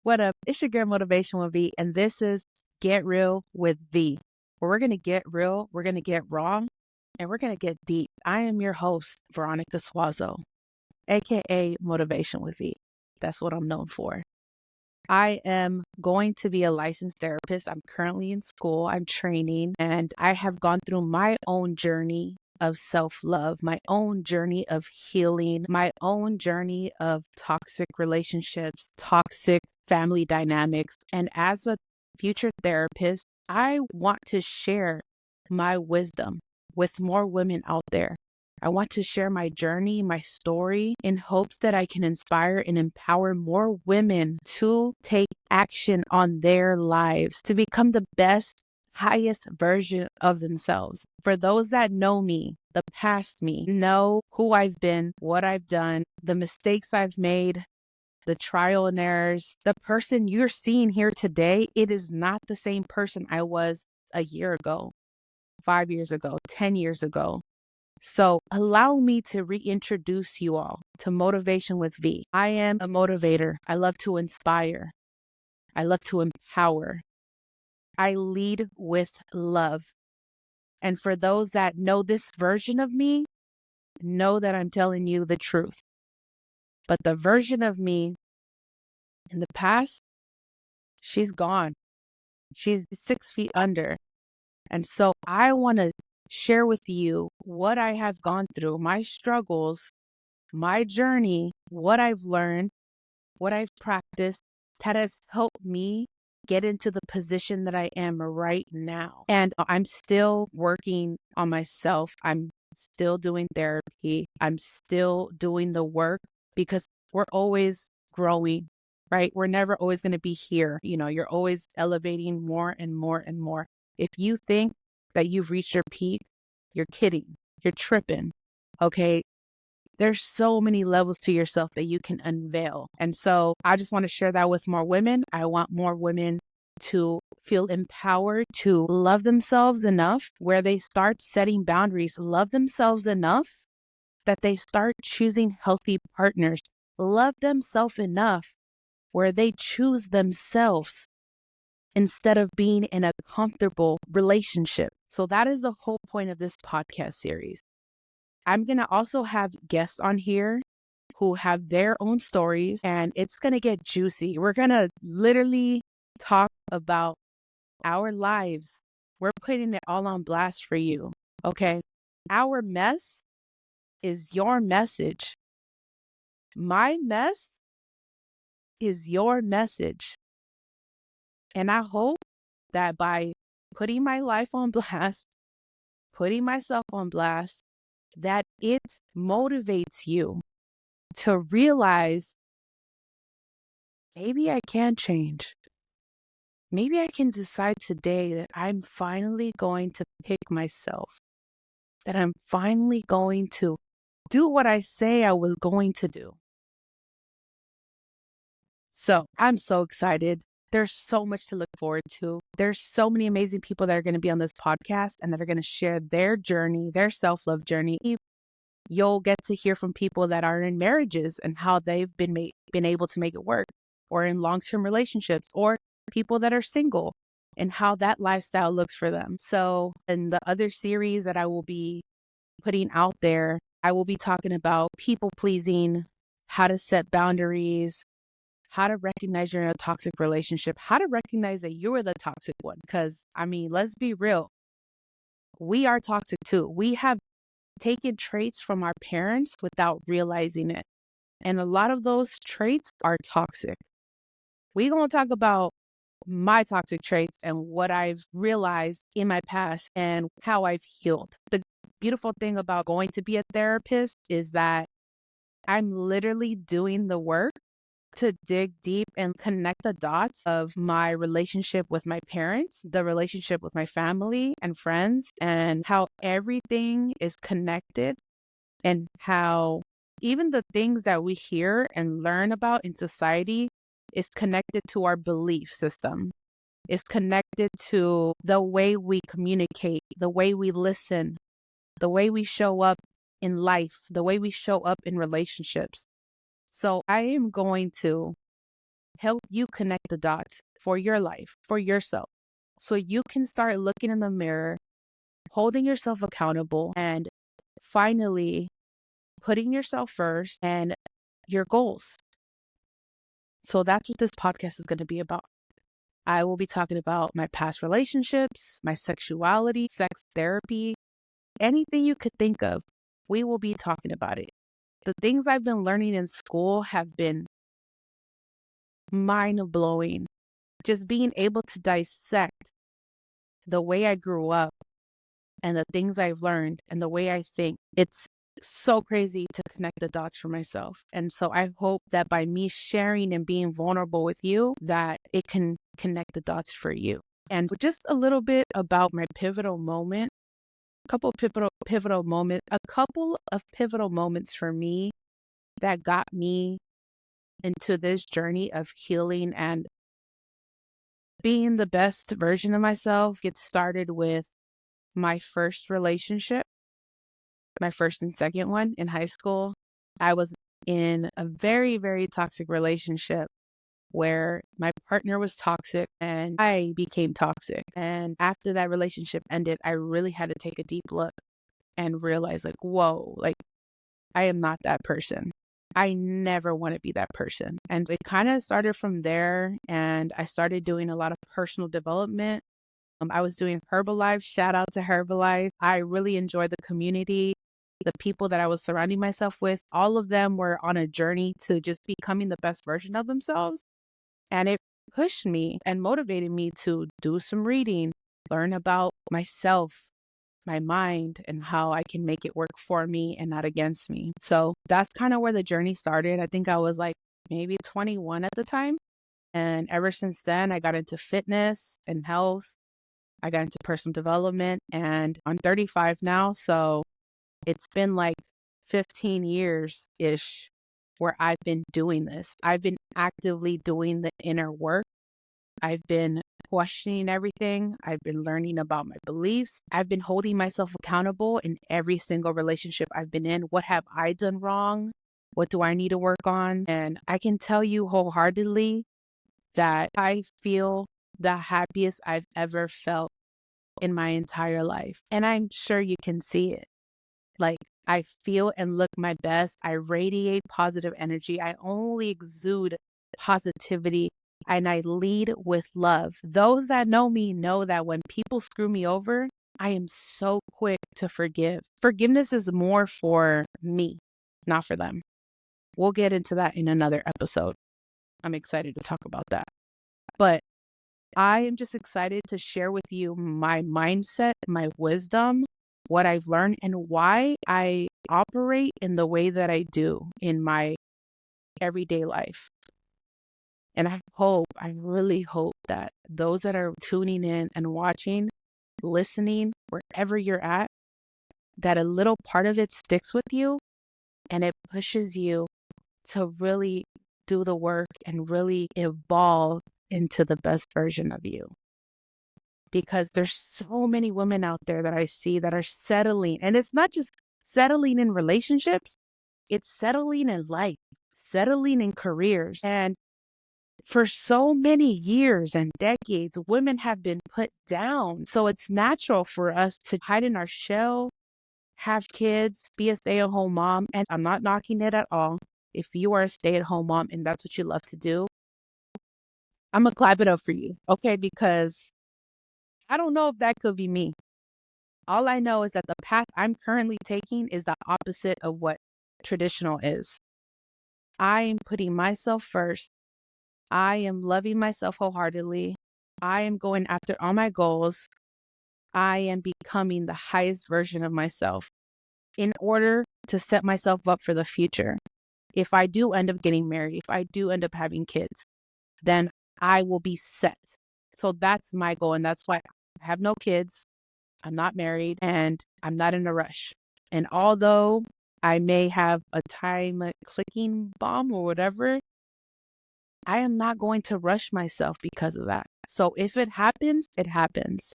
What up? It's your girl Motivation with V, and this is Get Real with V, where we're going to get real, we're going to get raw, and we're going to get deep. I am your host, Veronica Suazo, aka Motivation with V. That's what I'm known for. I am going to be a licensed therapist. I'm currently in school, I'm training, and I have gone through my own journey of self-love, my own journey of healing, my own journey of toxic relationships, toxic family dynamics. And as a future therapist, I want to share my wisdom with more women out there. I want to share my journey, my story, in hopes that I can inspire and empower more women to take action on their lives, to become the best, highest version of themselves. For those that know me, the past me, know who I've been, what I've done, the mistakes I've made, the trial and errors. The person you're seeing here today, it is not the same person I was a year ago, 5 years ago, 10 years ago. So allow me to reintroduce you all to Motivation with V. I am a motivator. I love to inspire. I love to empower. I lead with love. And for those that know this version of me, know that I'm telling you the truth. But the version of me in the past, she's gone. She's 6 feet under. And so I want to share with you what I have gone through, my struggles, my journey, what I've learned, what I've practiced that has helped me get into the position that I am right now. And I'm still working on myself. I'm still doing therapy. I'm still doing the work because we're always growing, right? We're never always going to be here. You're always elevating more and more and more. If you think that you've reached your peak, you're kidding. You're tripping. Okay. There's so many levels to yourself that you can unveil. And so I just want to share that with more women. I want more women to feel empowered, to love themselves enough where they start setting boundaries, love themselves enough that they start choosing healthy partners, love themselves enough where they choose themselves instead of being in a comfortable relationship. So that is the whole point of this podcast series. I'm going to also have guests on here who have their own stories, and it's going to get juicy. We're going to literally talk about our lives. We're putting it all on blast for you, okay? Our mess is your message. My mess is your message. And I hope that by putting my life on blast, putting myself on blast, that it motivates you to realize maybe I can change. Maybe I can decide today that I'm finally going to pick myself, that I'm finally going to do what I say I was going to do. So I'm so excited. There's so much to look forward to. There's so many amazing people that are going to be on this podcast and that are going to share their journey, their self-love journey. You'll get to hear from people that are in marriages and how they've been able to make it work, or in long-term relationships, or people that are single and how that lifestyle looks for them. So in the other series that I will be putting out there, I will be talking about people pleasing, how to set boundaries, how to recognize you're in a toxic relationship, how to recognize that you're the toxic one. Because, let's be real. We are toxic too. We have taken traits from our parents without realizing it. And a lot of those traits are toxic. We're going to talk about my toxic traits and what I've realized in my past and how I've healed. The beautiful thing about going to be a therapist is that I'm literally doing the work to dig deep and connect the dots of my relationship with my parents, the relationship with my family and friends, and how everything is connected, and how even the things that we hear and learn about in society is connected to our belief system. It's connected to the way we communicate, the way we listen, the way we show up in life, the way we show up in relationships. So I am going to help you connect the dots for your life, for yourself. So you can start looking in the mirror, holding yourself accountable, and finally putting yourself first and your goals. So that's what this podcast is going to be about. I will be talking about my past relationships, my sexuality, sex therapy, anything you could think of. We will be talking about it. The things I've been learning in school have been mind blowing. Just being able to dissect the way I grew up and the things I've learned and the way I think. It's so crazy to connect the dots for myself. And so I hope that by me sharing and being vulnerable with you, that it can connect the dots for you. And just a little bit about my pivotal moment, a couple of pivotal moments for me that got me into this journey of healing and being the best version of myself. It started with my first relationship, my first and second one in high school. I was in a very, very toxic relationship where my partner was toxic and I became toxic. And after that relationship ended, I really had to take a deep look and realize, like, whoa, like, I am not that person. I never want to be that person. And it kind of started from there. And I started doing a lot of personal development. I was doing Herbalife. Shout out to Herbalife. I really enjoyed the community, the people that I was surrounding myself with. All of them were on a journey to just becoming the best version of themselves. And it pushed me and motivated me to do some reading, learn about myself, my mind, and how I can make it work for me and not against me. So that's kind of where the journey started. I think I was like maybe 21 at the time. And ever since then, I got into fitness and health. I got into personal development, and I'm 35 now. So it's been like 15 years-ish where I've been doing this. I've been actively doing the inner work. I've been questioning everything. I've been learning about my beliefs. I've been holding myself accountable in every single relationship I've been in. What have I done wrong? What do I need to work on? And I can tell you wholeheartedly that I feel the happiest I've ever felt in my entire life. And I'm sure you can see it. Like, I feel and look my best. I radiate positive energy. I only exude positivity, and I lead with love. Those that know me know that when people screw me over, I am so quick to forgive. Forgiveness is more for me, not for them. We'll get into that in another episode. I'm excited to talk about that. But I am just excited to share with you my mindset, my wisdom, what I've learned, and why I operate in the way that I do in my everyday life. And I really hope that those that are tuning in and watching, listening, wherever you're at, that a little part of it sticks with you and it pushes you to really do the work and really evolve into the best version of you. Because there's so many women out there that I see that are settling. And it's not just settling in relationships, it's settling in life, settling in careers. And for so many years and decades, women have been put down. So it's natural for us to hide in our shell, have kids, be a stay-at-home mom. And I'm not knocking it at all. If you are a stay-at-home mom and that's what you love to do, I'm going to clap it up for you. Okay, because I don't know if that could be me. All I know is that the path I'm currently taking is the opposite of what traditional is. I am putting myself first. I am loving myself wholeheartedly. I am going after all my goals. I am becoming the highest version of myself in order to set myself up for the future. If I do end up getting married, if I do end up having kids, then I will be set. So that's my goal. And that's why I have no kids. I'm not married and I'm not in a rush. And although I may have a time clicking bomb or whatever, I am not going to rush myself because of that. So if it happens, it happens.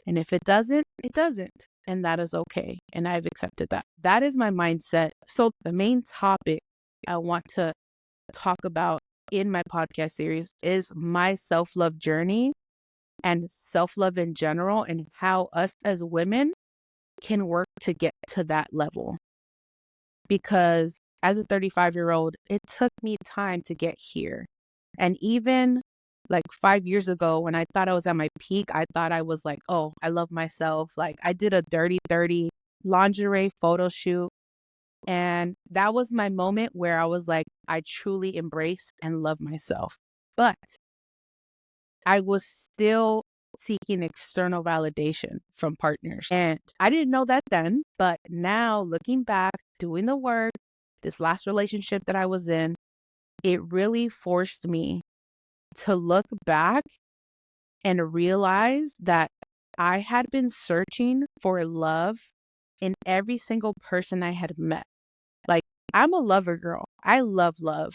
And if it doesn't, it doesn't. And that is okay. And I've accepted that. That is my mindset. So the main topic I want to talk about in my podcast series is my self-love journey and self-love in general, and how us as women can work to get to that level. Because as a 35-year-old, it took me time to get here. And even like 5 years ago, when I thought I was at my peak, I thought I was like, oh, I love myself. Like I did a dirty 30 lingerie photo shoot. And that was my moment where I was like, I truly embrace and love myself. But I was still seeking external validation from partners. And I didn't know that then, but now looking back, doing the work, this last relationship that I was in, it really forced me to look back and realize that I had been searching for love in every single person I had met. Like, I'm a lover girl. I love love.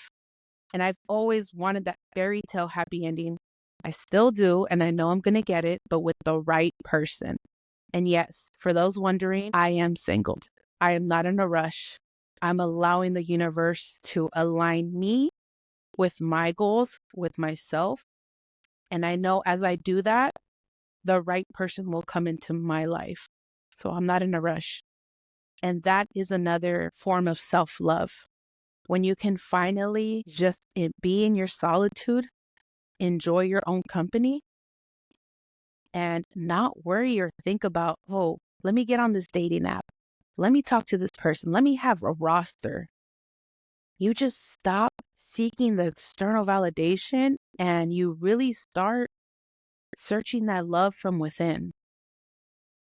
And I've always wanted that fairy tale happy ending. I still do, and I know I'm going to get it, but with the right person. And yes, for those wondering, I am single. I am not in a rush. I'm allowing the universe to align me with my goals, with myself. And I know as I do that, the right person will come into my life. So I'm not in a rush. And that is another form of self-love. When you can finally just be in your solitude, enjoy your own company, and not worry or think about, oh, let me get on this dating app. Let me talk to this person. Let me have a roster. You just stop seeking the external validation and you really start searching that love from within.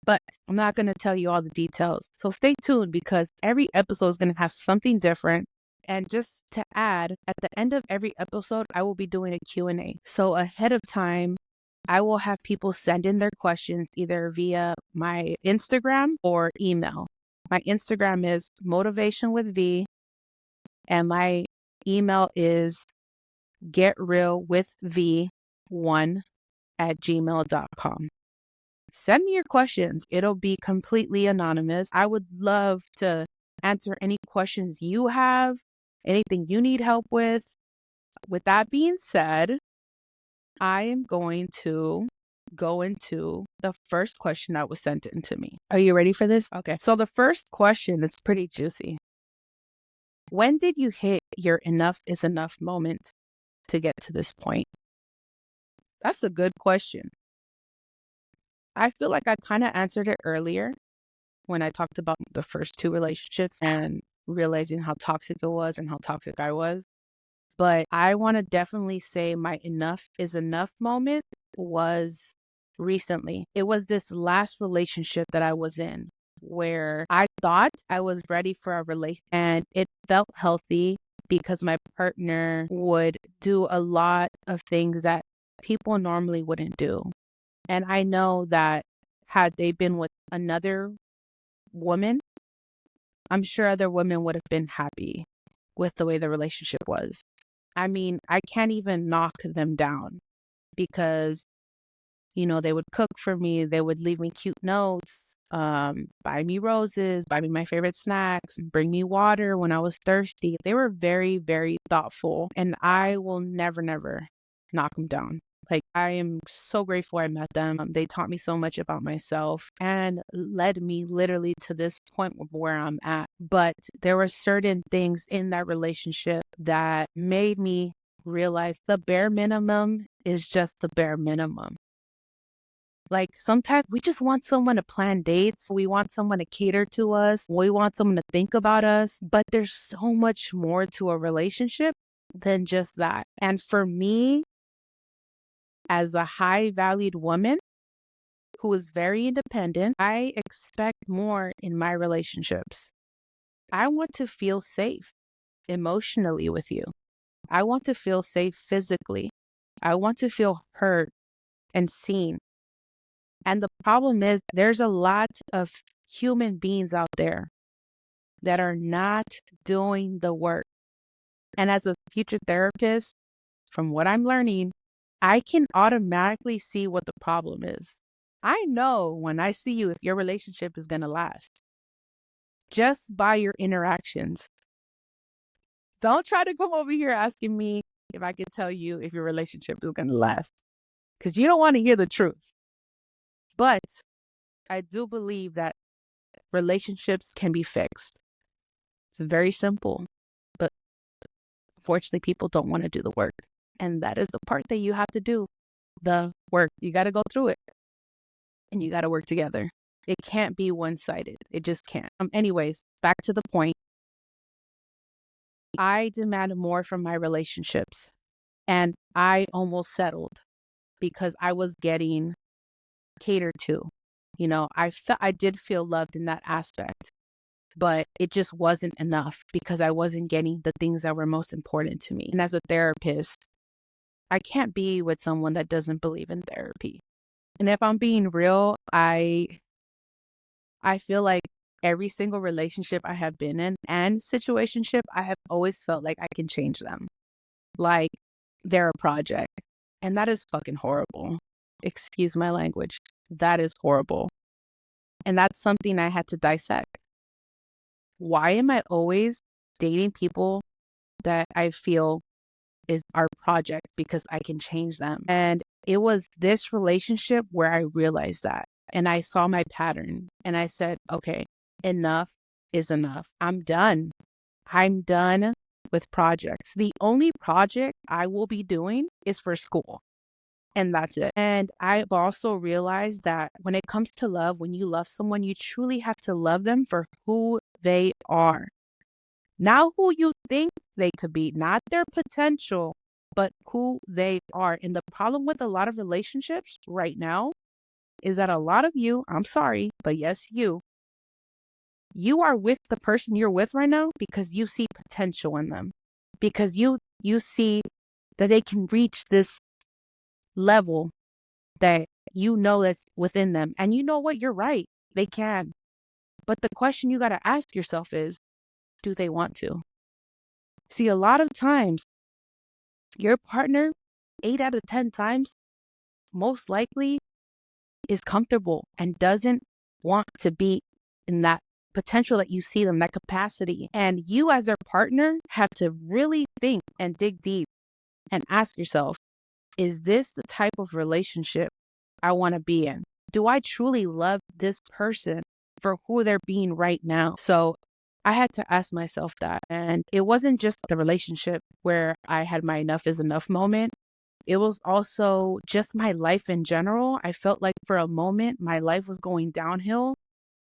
But I'm not going to tell you all the details. So stay tuned because every episode is going to have something different. And just to add, at the end of every episode, I will be doing a Q&A. So ahead of time, I will have people send in their questions either via my Instagram or email. My Instagram is Motivation with V, and my email is getrealwithv1@gmail.com. Send me your questions. It'll be completely anonymous. I would love to answer any questions you have, anything you need help with. With that being said, I am going to go into the first question that was sent in to me. Are you ready for this? Okay. So the first question is pretty juicy. When did you hit your enough is enough moment to get to this point? That's a good question. I feel like I kind of answered it earlier when I talked about the first two relationships and realizing how toxic it was and how toxic I was. But I want to definitely say my enough is enough moment was recently. It was this last relationship that I was in where I thought I was ready for a relationship and it felt healthy because my partner would do a lot of things that people normally wouldn't do. And I know that had they been with another woman, I'm sure other women would have been happy with the way the relationship was. I mean, I can't even knock them down because, they would cook for me. They would leave me cute notes, buy me roses, buy me my favorite snacks, bring me water when I was thirsty. They were very, very thoughtful, and I will never, never knock them down. Like, I am so grateful I met them. They taught me so much about myself and led me literally to this point where I'm at. But there were certain things in that relationship that made me realize the bare minimum is just the bare minimum. Like, sometimes we just want someone to plan dates. We want someone to cater to us. We want someone to think about us. But there's so much more to a relationship than just that. And for me, as a high valued woman who is very independent, I expect more in my relationships. I want to feel safe emotionally with you. I want to feel safe physically. I want to feel heard and seen. And the problem is there's a lot of human beings out there that are not doing the work. And as a future therapist, from what I'm learning, I can automatically see what the problem is. I know when I see you if your relationship is going to last just by your interactions. Don't try to come over here asking me, if I could tell you if your relationship is going to last, because you don't want to hear the truth. But I do believe that relationships can be fixed. It's very simple, but unfortunately, people don't want to do the work. And that is the part that you have to do, the work. You got to go through it and you got to work together. It can't be one-sided. It just can't. Anyways, back to the point. I demand more from my relationships and I almost settled because I was getting catered to. I did feel loved in that aspect, but it just wasn't enough because I wasn't getting the things that were most important to me. And as a therapist, I can't be with someone that doesn't believe in therapy. And if I'm being real, I feel like every single relationship I have been in and situationship, I have always felt like I can change them. Like they're a project. And that is fucking horrible. Excuse my language. That is horrible. And that's something I had to dissect. Why am I always dating people that I feel are projects because I can change them? And it was this relationship where I realized that. And I saw my pattern and I said, okay, enough is enough. I'm done. I'm done with projects. The only project I will be doing is for school. And that's it. And I've also realized that when it comes to love, when you love someone, you truly have to love them for who they are. Not who you think they could be, not their potential, but who they are. And the problem with a lot of relationships right now is that a lot of you, I'm sorry, but yes, you are with the person you're with right now because you see potential in them, because you see that they can reach this level that that's within them. And you know what? You're right. They can. But the question you got to ask yourself is, do they want to? See, a lot of times, your partner, 8 out of 10 times, most likely is comfortable and doesn't want to be in that potential that you see them, that capacity. And you as their partner have to really think and dig deep and ask yourself, is this the type of relationship I want to be in? Do I truly love this person for who they're being right now? So I had to ask myself that. And it wasn't just the relationship where I had my enough is enough moment. It was also just my life in general. I felt like for a moment, my life was going downhill.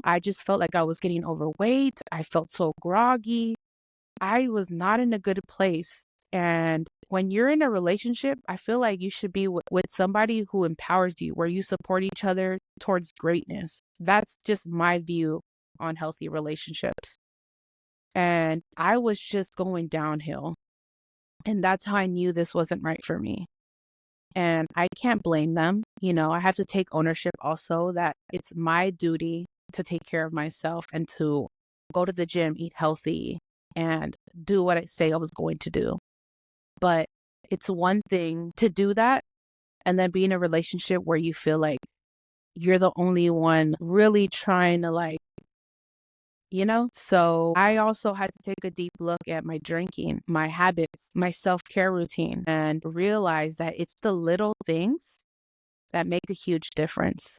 I just felt like I was getting overweight. I felt so groggy. I was not in a good place. And when you're in a relationship, I feel like you should be with somebody who empowers you, where you support each other towards greatness. That's just my view on healthy relationships. And I was just going downhill. And that's how I knew this wasn't right for me. And I can't blame them. I have to take ownership also that it's my duty to take care of myself and to go to the gym, eat healthy, and do what I say I was going to do. But it's one thing to do that and then be in a relationship where you feel like you're the only one really trying to So I also had to take a deep look at my drinking, my habits, my self-care routine, and realize that it's the little things that make a huge difference.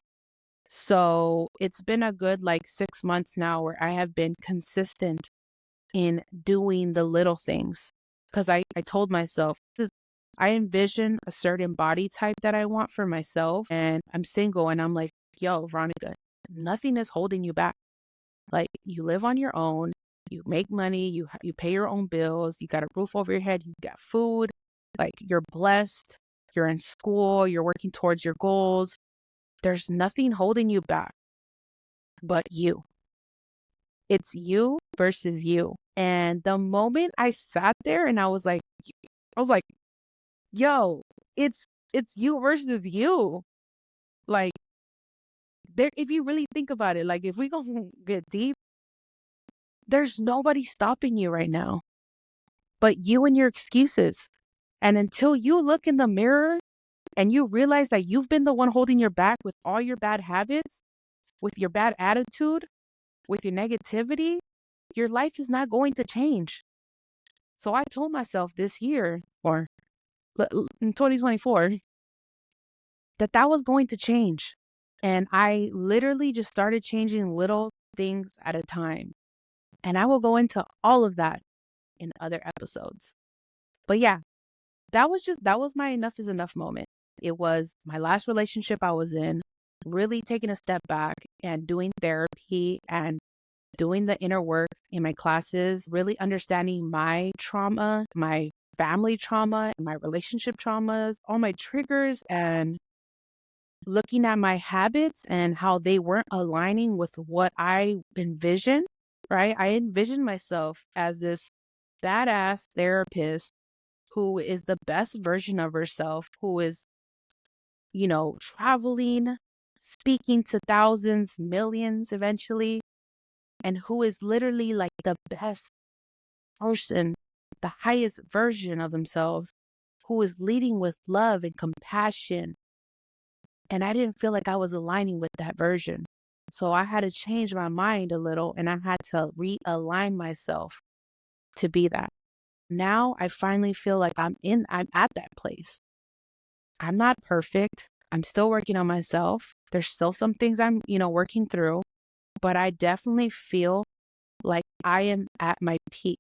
So it's been a good 6 months now where I have been consistent in doing the little things because I told myself, I envision a certain body type that I want for myself, and I'm single, and I'm like, yo, Veronica, nothing is holding you back. You live on your own, you make money, you pay your own bills, you got a roof over your head, you got food, you're blessed, you're in school, you're working towards your goals. There's nothing holding you back but you. It's you versus you. And the moment I sat there and I was like, yo, it's you versus you. If you really think about it, if we gonna get deep, there's nobody stopping you right now but you and your excuses. And until you look in the mirror and you realize that you've been the one holding your back with all your bad habits, with your bad attitude, with your negativity, your life is not going to change. So I told myself this year, or in 2024, that was going to change. And I literally just started changing little things at a time. And I will go into all of that in other episodes. But yeah, that was my enough is enough moment. It was my last relationship I was in, really taking a step back and doing therapy and doing the inner work in my classes, really understanding my trauma, my family trauma, my relationship traumas, all my triggers, and looking at my habits and how they weren't aligning with what I envisioned, right? I envisioned myself as this badass therapist who is the best version of herself, who is, traveling, speaking to thousands, millions eventually, and who is literally like the best person, the highest version of themselves, who is leading with love and compassion. And I didn't feel like I was aligning with that version. So I had to change my mind a little and I had to realign myself to be that. Now I finally feel like I'm at that place. I'm not perfect. I'm still working on myself. There's still some things I'm, working through, but I definitely feel like I am at my peak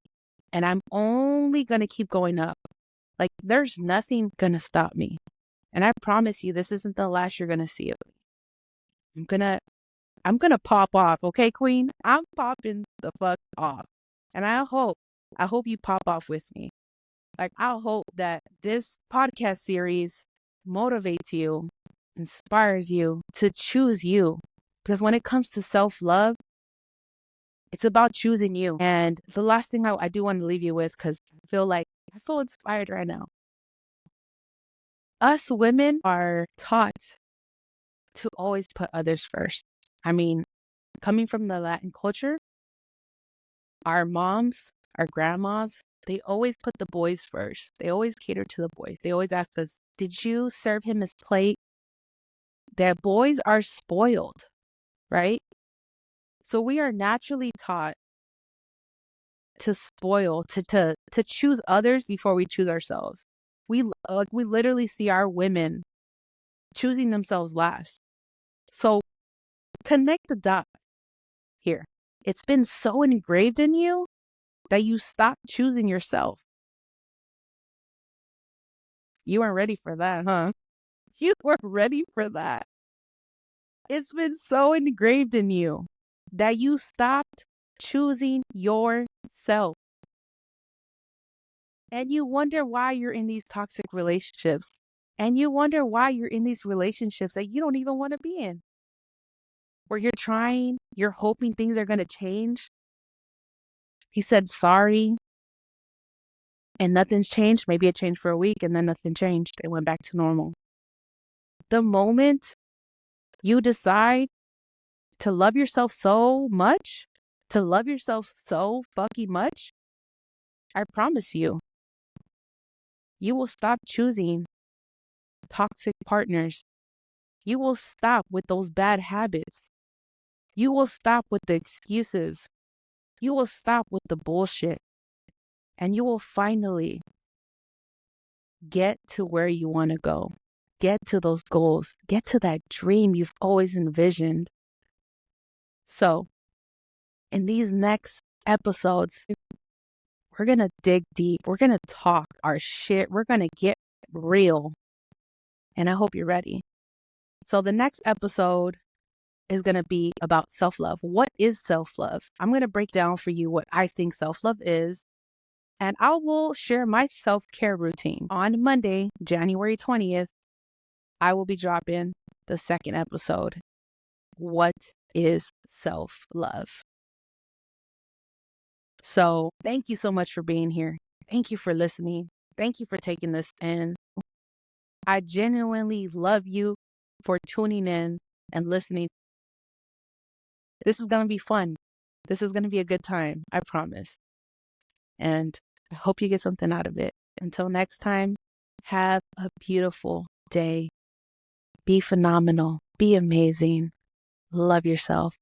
and I'm only going to keep going up. Like there's nothing going to stop me. And I promise you, this isn't the last you're going to see of me. I'm going to pop off. Okay, Queen, I'm popping the fuck off. And I hope you pop off with me. Like, I hope that this podcast series motivates you, inspires you to choose you. Because when it comes to self-love, it's about choosing you. And the last thing I do want to leave you with, because I feel inspired right now. Us women are taught to always put others first. I mean, coming from the Latin culture, our moms, our grandmas, they always put the boys first. They always cater to the boys. They always ask us, did you serve him his plate? That boys are spoiled, right? So we are naturally taught to spoil, to choose others before we choose ourselves. We literally see our women choosing themselves last. So connect the dots here. It's been so engraved in you that you stop choosing yourself. You weren't ready for that, huh? You weren't ready for that. It's been so engraved in you that you stopped choosing yourself. And you wonder why you're in these toxic relationships. And you wonder why you're in these relationships that you don't even want to be in. Where you're trying, you're hoping things are going to change. He said sorry and nothing's changed. Maybe it changed for a week and then nothing changed. It went back to normal. The moment you decide to love yourself so much, to love yourself so fucking much, I promise you, you will stop choosing toxic partners. You will stop with those bad habits. You will stop with the excuses. You will stop with the bullshit. And you will finally get to where you want to go. Get to those goals. Get to that dream you've always envisioned. So, in these next episodes, we're going to dig deep. We're going to talk our shit. We're going to get real. And I hope you're ready. So the next episode is going to be about self-love. What is self-love? I'm going to break down for you what I think self-love is. And I will share my self-care routine. On Monday, January 20th, I will be dropping the second episode. What is self-love? So thank you so much for being here. Thank you for listening. Thank you for taking this in. I genuinely love you for tuning in and listening. This is going to be fun. This is going to be a good time. I promise. And I hope you get something out of it. Until next time, have a beautiful day. Be phenomenal. Be amazing. Love yourself.